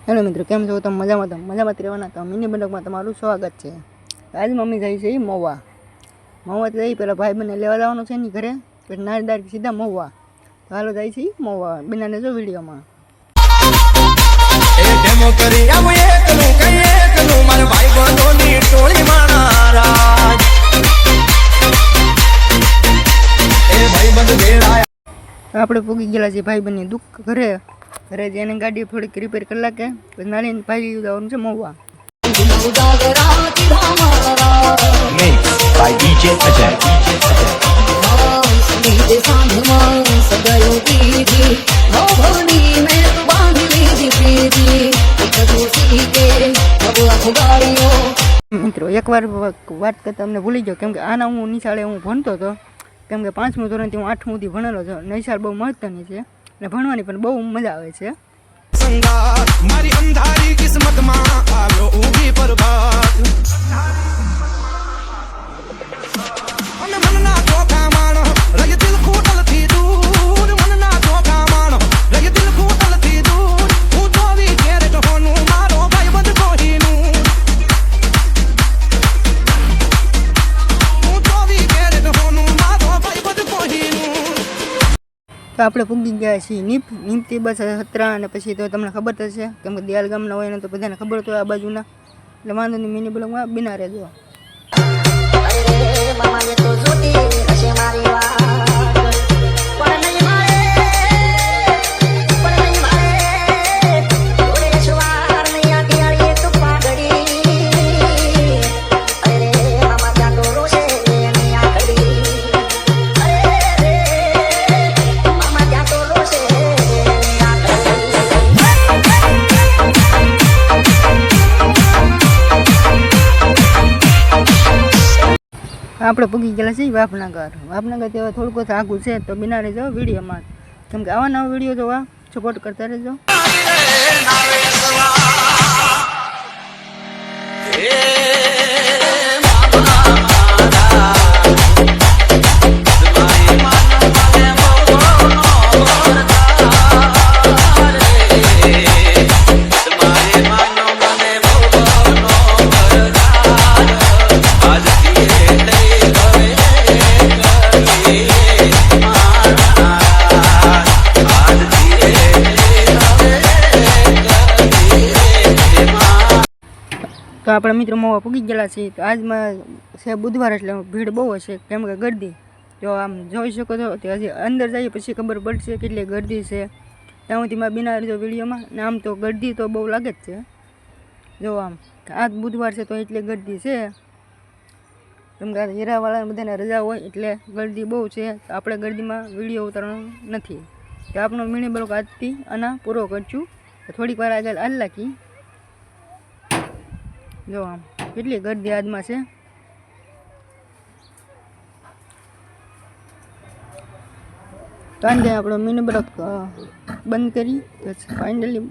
Hello મિત્રો, કેમ છો તમે? મજામાં રહેવાના તો મિની બ્લોગમાં તમારું સ્વાગત છે. આજ મમ્મી જાય છે મહુવા જઈ પેલા ભાઈ બંને લેવા જવાનું છે એની ઘરે, પછી નારદાર સીધા મહુવા. તો હાલો જાય છે મહુવા, બિનાને જો વિડીયોમાં. આપણે પૂગી ગયેલા છે ભાઈ બંને દુઃખ ઘરે જઈને ગાડી થોડીક રિપેર કરી નાખે, પછી નાની ભાઈ જવાનું છે મહુવા. મિત્રો એકવાર વાત કરતા અમને ભૂલી ગયો, કેમ કે આના હું નિશાળે હું ભણતો હતો, કેમ કે 5મું ધોરણથી હું 8મું સુધી ભણેલો છું. નિશાળ બહુ મહત્વની છે અને ભણવાની પણ બહુ મજા આવે છે. મારી અંધારી કિસ્મતમાં આવ્યો ઊભી પરભાત, અને મનના ધોખા માણો રય દિલ ખૂટલથી દૂર, મનના ધોખા માણો રય દિલ ખૂટલથી દૂર. હું તો વિચારે હોનું મારો ભાઈ બંધ કોહીનું, હું તો વિચારે હોનું મારો ભાઈ બંધ કોહીનું. તો આપણે પૂગી ગયા છીએ નીમથી બસ હતરા, અને પછી તો તમને ખબર થશે, કેમ કે દિયાલ ગામના હોય ને તો બધાને ખબર તો આ બાજુના, એટલે વાંધો નહીં, મિની બ્લોગમાં બિના રહેજો. આપણે પૂગી ગયેલા છીએ વાપનગર તે થોડુંક આગું છે, તો બિના રહેજો વિડીયોમાં, કેમ કે આવા નવા વિડીયો જોવા સપોર્ટ કરતા રહેજો. તો આપણા મિત્રો મહુવા પૂગી ગયેલા છીએ. તો આજમાં છે બુધવાર, એટલે ભીડ બહુ હશે, કેમ કે ગરદી જો આમ જોઈ શકો છો. તે હજી અંદર જઈએ પછી ખબર પડશે કેટલી ગરદી છે. ત્યાં સુધી મારા બિના રહેજો વિડીયોમાં. ને આમ તો ગરદી તો બહુ લાગે જ છે, જો આમ આજ બુધવાર છે તો એટલી ગરદી છે, કેમ કે હીરાવાળાને બધાને રજા હોય એટલે ગરદી બહુ છે. તો આપણે ગરદીમાં વિડીયો ઉતારવાનો નથી. તો આપણો મિની બ્લોગ આજથી આના પૂરો કરશું. થોડીક વાર આગળ હાલ લાગી, જો આમ કેટલી ગરદી આજમાં છે. તો આજે આપણો મિની બ્લોગ બંધ કરી ફાઇનલી